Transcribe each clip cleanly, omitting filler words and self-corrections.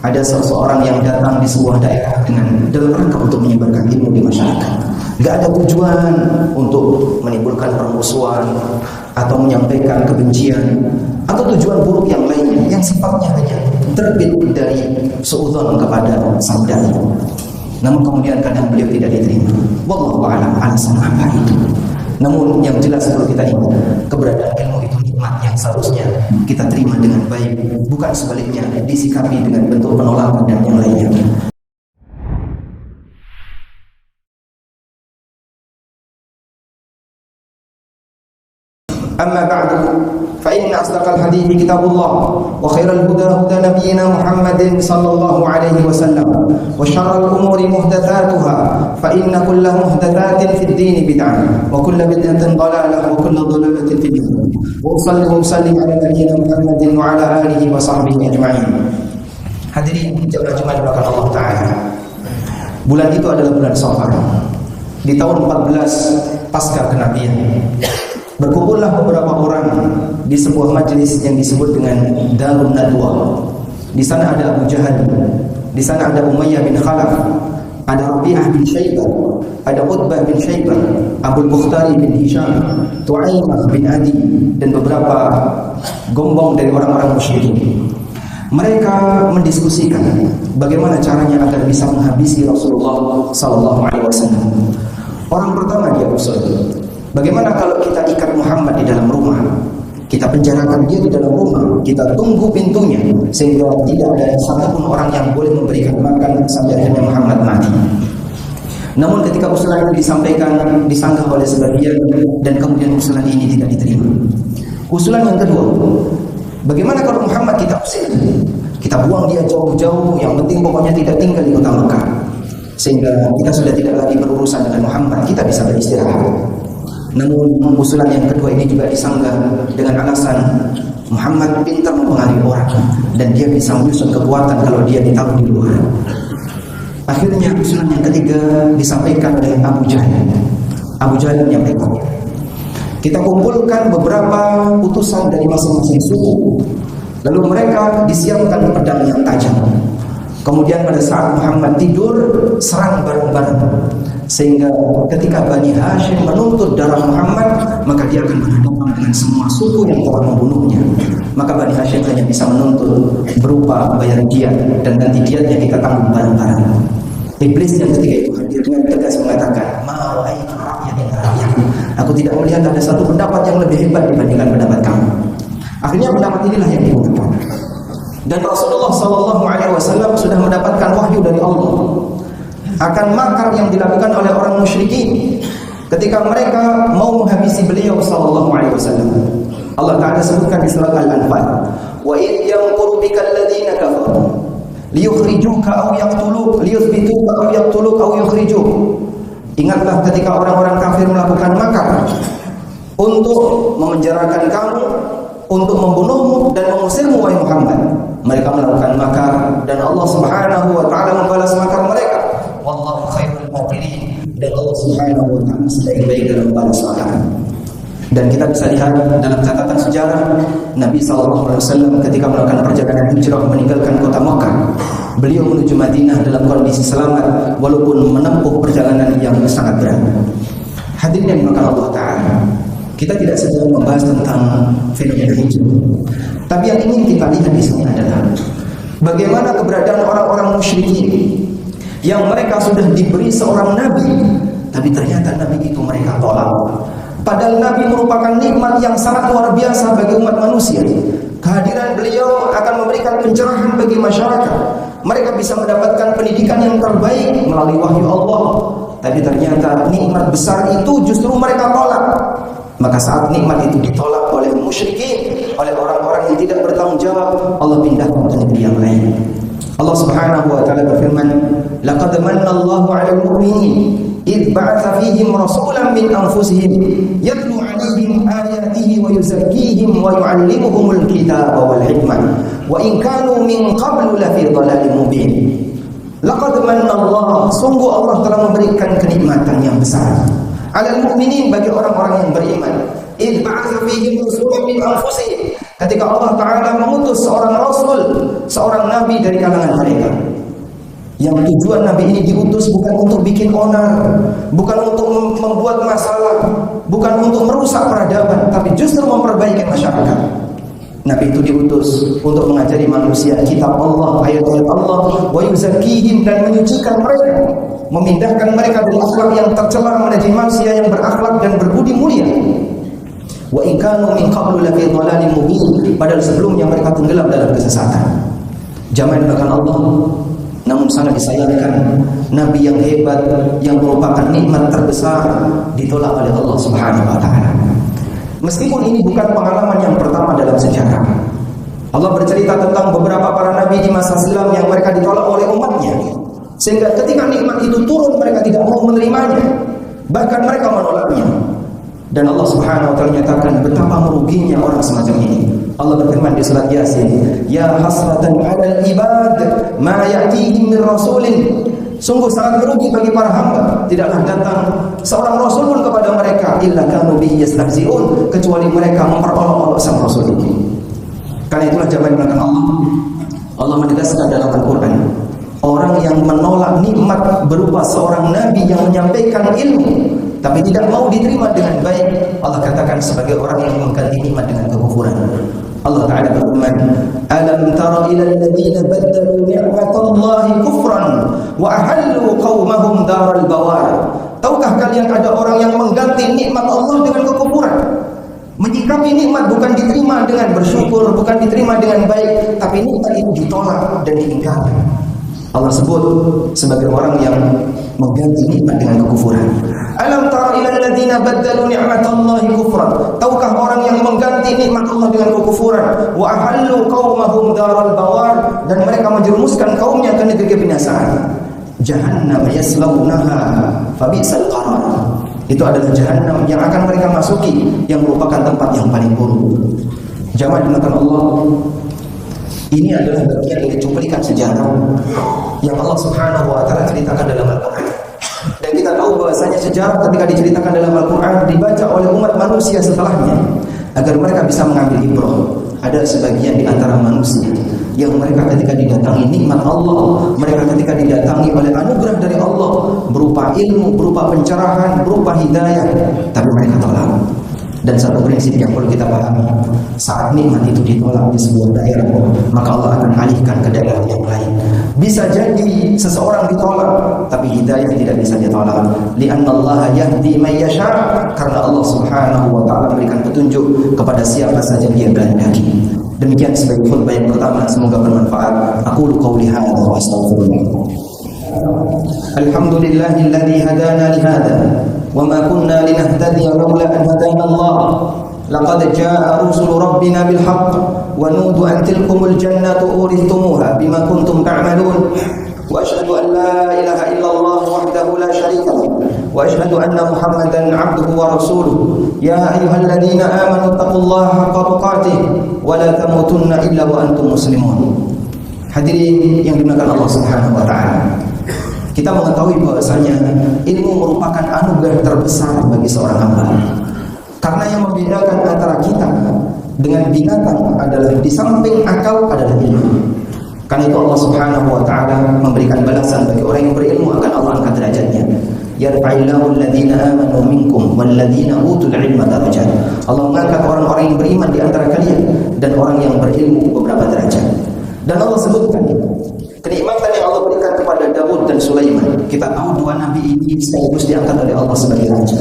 ada seseorang yang datang di sebuah daerah dalam rangka untuk menyebarkan ilmu di masyarakat. Gak ada tujuan untuk menimbulkan permusuhan atau menyampaikan kebencian atau tujuan buruk yang lainnya, yang sifatnya hanya terbit dari suudzon kepada saudara. Namun kemudian kadang beliau tidak diterima. Wallahu a'lam alasan apa itu. Namun yang jelas perlu kita ingat, keberadaan ilmu itu nikmat yang seharusnya kita terima dengan baik, bukan sebaliknya disikapi dengan bentuk penolakan dan yang lainnya. أما بعد فإن أصدق الحديث كتاب الله وخير الهدى هدى نبينا محمد صلى الله عليه وسلم وشر الأمور محدثاتها فإن كل محدثات في الدين بدعة وكل بدعة ضلالة وكل ضلالة في النار وأصلي وأسلم على نبينا محمد وعلى آله وصحبه أجمعين. Hadirin jemaah dimulakan Allah Ta'ala. Bulan itu adalah bulan Safar. Di tahun 14 pasca kenabian, berkumpullah beberapa orang di sebuah majelis yang disebut dengan Darun Nadwa. Di sana ada Abu Jahal, di sana ada Umayyah bin Khalaf, ada Rabi'ah bin Syaibah, ada Utbah bin Syaibah, Abu Bukhtari bin Hisham, Tu'aimah bin Adi, dan beberapa gombong dari orang-orang musyrikin. Mereka mendiskusikan bagaimana caranya agar bisa menghabisi Rasulullah SAW. Orang pertama dia usul, bagaimana kalau kita ikat Muhammad di dalam rumah, kita penjarakan dia di dalam rumah, kita tunggu pintunya sehingga tidak ada satupun orang yang boleh memberikan makan sampai akhirnya Muhammad mati. Namun ketika usulan ini disampaikan, disanggah oleh sebagian dan kemudian usulan ini tidak diterima. Usulan yang kedua, bagaimana kalau Muhammad kita usir, kita buang dia jauh-jauh, yang penting pokoknya tidak tinggal di kota Mekah, sehingga kita sudah tidak lagi berurusan dengan Muhammad, kita bisa beristirahat. Namun usulan yang kedua ini juga disanggah dengan alasan Muhammad pintar mempengaruhi orang dan dia bisa menyusun kekuatan kalau dia ditaruh di luar. Akhirnya usulan yang ketiga disampaikan oleh Abu Jahal. Abu Jahal menyampaikan, kita kumpulkan beberapa utusan dari masing-masing suku, lalu mereka disiapkan pedang yang tajam. Kemudian pada saat Muhammad tidur, serang bareng-bareng, sehingga ketika Bani Hashim menuntut darah Muhammad, maka dia akan berhadapan dengan semua suku yang telah membunuhnya. Maka Bani Hashim hanya bisa menuntut berupa bayar diat, dan nanti diatnya kita tanggung bareng-bareng. Iblis yang ketiga itu hadir dengan tegas mengatakan, ma'ra'aitu ra'yatin ra'yah, aku tidak melihat ada satu pendapat yang lebih hebat dibandingkan pendapat kamu. Akhirnya pendapat inilah yang digunakan. Dan Rasulullah SAW sudah mendapatkan wahyu dari Allah akan makar yang dilakukan oleh orang musyrikin ketika mereka mau menghabisi beliau SAW. Allah Ta'ala sebutkan di surat Al-Anfal, wa idh yamkuru bika alladhina kafaru liyukhrijuka aw yaqtuluk liyuthbituka aw yaqtuluk aw yukhrijuk. Ingatlah ketika orang-orang kafir melakukan makar untuk memenjarakan kamu, untuk membunuhmu dan mengusirmu wahai Muhammad. Mereka melakukan makar dan Allah Subhanahu wa taala membalas makar mereka. Wallahu khairul makirin, dan Allah Subhanahu wa taala sebaik-baik dalam membalas makar. Dan kita bisa lihat dalam catatan sejarah Nabi SAW ketika melakukan perjalanan hijrah meninggalkan kota Makkah, beliau menuju Madinah dalam kondisi selamat walaupun menempuh perjalanan yang sangat berat. Hadirin yang dimuliakan Allah Ta'ala, kita tidak sedang membahas tentang fenomena hijrah, tapi yang ingin kita lihat di sini adalah bagaimana keberadaan orang-orang musyrikin yang mereka sudah diberi seorang nabi, tapi ternyata nabi itu mereka tolak. Padahal nabi merupakan nikmat yang sangat luar biasa bagi umat manusia. Kehadiran beliau akan memberikan pencerahan bagi masyarakat. Mereka bisa mendapatkan pendidikan yang terbaik melalui wahyu Allah. Tapi ternyata nikmat besar itu justru mereka tolak. Maka saat nikmat itu ditolak oleh musyrikin, oleh orang-orang yang tidak bertanggung jawab, Allah pindahkan ke negeri yang lain. Allah Subhanahu wa taala berfirman, laqad manna Allahu 'alal mu'minin idh ba'atha fihim rasulan min anfusihim yatlu 'alaihim ayatihi wa yuzakkihim wa yu'allimuhumul kitaba wal hikmah wa in kanu min qablu lafi dhalalin mubin. Laqad manna Allah, sungguh Allah telah memberikan kenikmatan yang besar 'alal mu'minin, bagi orang-orang yang beriman. Idh ba'atha fihim rasulan min anfusihim, ketika Allah Ta'ala mengutus seorang Rasul, seorang Nabi dari kalangan mereka. Yang tujuan Nabi ini diutus bukan untuk bikin onar, bukan untuk membuat masalah, bukan untuk merusak peradaban, tapi justru memperbaiki masyarakat. Nabi itu diutus untuk mengajari manusia kitab Allah, ayat-ayat Allah, wa yuzakkihim, dan menyucikan mereka, memindahkan mereka dari akhlak yang tercela menjadi manusia yang berakhlak dan berbudi mulia. Wa in kanu min qablu lafi dhalalin mubin, padahal sebelumnya mereka tenggelam dalam kesesatan. Jamaah bahkan Allah, namun sangat disayangkan Nabi yang hebat, yang merupakan nikmat terbesar, ditolak oleh Allah Subhanahu wa Ta'ala. Meskipun ini bukan pengalaman yang pertama dalam sejarah. Allah bercerita tentang beberapa para nabi di masa silam yang mereka ditolak oleh umatnya, sehingga ketika nikmat itu turun mereka tidak mau menerimanya, bahkan mereka menolaknya. Dan Allah Subhanahu wa Ta'ala nyatakan betapa meruginya orang semacam ini. Allah berfirman di surat Yasin, ya hasratan 'alal ibad ma ya'tihim min rasulin. Sungguh sangat merugi bagi para hamba, tidaklah datang seorang rasul pun kepada mereka illa kanu bihi yastahzi'un, kecuali mereka memperolok-olok sang rasul ini. Karena itulah jawaban belakang Allah menegaskan dalam Al-Qur'an, orang yang menolak nikmat berupa seorang nabi yang menyampaikan ilmu tapi tidak mau diterima dengan baik, Allah katakan sebagai orang yang mengganti nikmat dengan kekufuran. Allah Ta'ala berfirman, alam tara ilal ladzina baddalu ni'matallahi kufran wa ahallu qaumahum daral bawar. Tahukah kalian ada orang yang mengganti nikmat Allah dengan kekufuran? Menyikapi nikmat bukan diterima dengan bersyukur, bukan diterima dengan baik, tapi nikmat itu ditolak dan diingkari. Allah sebut sebagai orang yang mengganti nikmat dengan kekufuran. Alam tara ilal ladzina baddalu ni'matallahi kufran. Tahukah orang yang mengganti nikmat Allah dengan kekufuran, wa ahallu qaumahum daral bawar, dan mereka menjerumuskan kaumnya ke negeri kebinasaan. Jahannam yaslaunaha fabi'sal qarar. Itu adalah jahannam yang akan mereka masuki, yang merupakan tempat yang paling buruk. Jamaah dimakan Allah, ini adalah bagian dari cuplikan sejarah yang Allah Subhanahu wa Ta'ala ceritakan dalam Al-Quran. Dan kita tahu bahwasanya sejarah ketika diceritakan dalam Al-Quran dibaca oleh umat manusia setelahnya agar mereka bisa mengambil ibrah. Ada sebagian di antara manusia yang mereka ketika didatangi nikmat Allah, mereka ketika didatangi oleh anugerah dari Allah berupa ilmu, berupa pencerahan, berupa hidayah, tapi mereka tolak. Dan satu prinsip yang perlu kita pahami, saat nikmat itu ditolak di sebuah daerah, maka Allah akan alihkan ke daerah yang lain. Bisa jadi seseorang ditolak, tapi hidayah tidak bisa ditolak. Li'annallaha yahdi man yasha', karena Allah Subhanahu wa Ta'ala memberikan petunjuk kepada siapa saja Dia kehendaki. Demikian sebagai khutbah yang pertama, semoga bermanfaat. Aqulu qouli hadza wa astaghfirullah. Alhamdulillahilladzi hadana li hadza وما كنا لنهتدي لولا أن هدانا الله لقد جاء رسل ربنا بالحق ونودوا أن تلكم الجنة أورثتموها بما كنتم تعملون وأشهد أن لا إله إلا الله وحده لا شريك له وأشهد أن محمدا عبده ورسوله يا أيها الذين آمنوا اتقوا الله حق تقاته ولا تموتن إلا وأنتم مسلمون. Hadirin yang dimuliakan Allah Subhanahu wa Ta'ala, kita mengetahui bahwasanya ilmu merupakan anugerah terbesar bagi seorang hamba. Karena yang membedakan antara kita dengan binatang adalah di samping akal adalah ilmu. Karena itu Allah Subhanahu wa Ta'ala memberikan balasan bagi orang yang berilmu, akan Allah angkat derajatnya. Yarfa'illahu alladhina amanu minkum walladhina utul ilma darajat. Allah mengangkat orang-orang yang beriman di antara kalian dan orang yang berilmu beberapa derajat. Dan Allah sebutkan kenikmatan yang Allah berikan kepada Daud dan Sulaiman. Kita tahu dua nabi ini sekaligus diangkat oleh Allah sebagai raja.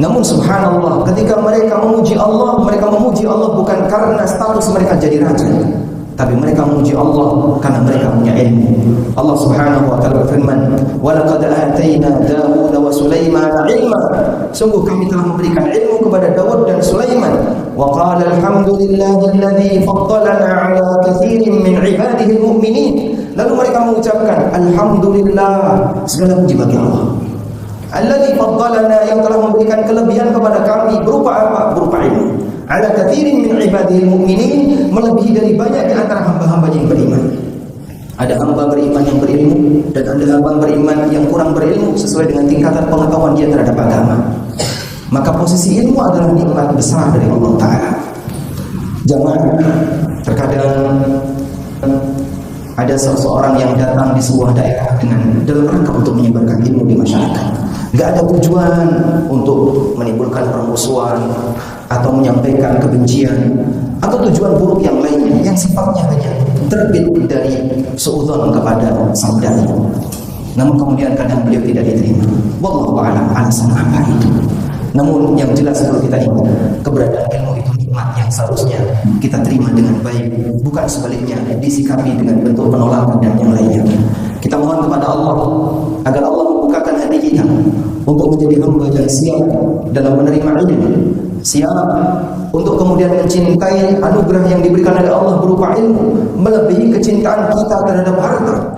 Namun subhanallah, ketika mereka memuji Allah bukan karena status mereka jadi raja, tapi mereka memuji Allah karena mereka punya ilmu. Allah Subhanahu wa Ta'ala berfirman, "Wa laqad atayna Daud wa Sulaiman 'ilma." Sungguh kami telah memberikan ilmu kepada Daud dan Sulaiman. Wa qala alhamdulillahilladzi faddalana 'ala katsirin min 'ibadihi al-mu'minin. Lalu mereka mengucapkan alhamdulillah, segala puji bagi Allah. Alladzi faddalana, yang telah memberikan kelebihan kepada kami berupa apa? Berupa ilmu. Ala katsirin min ibadihil mu'minin, melebihi dari banyak di antara hamba-hambanya yang beriman. Ada hamba beriman yang berilmu dan ada hamba beriman yang kurang berilmu sesuai dengan tingkatan pengetahuan dia terhadap agama. Maka posisi ilmu adalah nikmat besar dari Allah Ta'ala. Jamaah, terkadang ada seseorang yang datang di sebuah daerah dalam rangka untuk menyebarkan ilmu di masyarakat. Nggak ada tujuan untuk menimbulkan permusuhan atau menyampaikan kebencian atau tujuan buruk yang lainnya yang sifatnya hanya terbit dari suudzon kepada sang dai. Namun kemudian kadang beliau tidak diterima. Wallahu a'lam alasan apa itu. Namun yang jelas perlu kita ingat, keberadaan ilmu itu nikmat yang seharusnya kita terima dengan baik, bukan sebaliknya disikapi dengan bentuk penolakan dan yang lainnya. Kita mohon kepada Allah agar Allah membukakan hati kita untuk menjadi hamba yang siap dalam menerima ilmu, siap untuk kemudian mencintai anugerah yang diberikan oleh Allah berupa ilmu, melebihi kecintaan kita terhadap harta.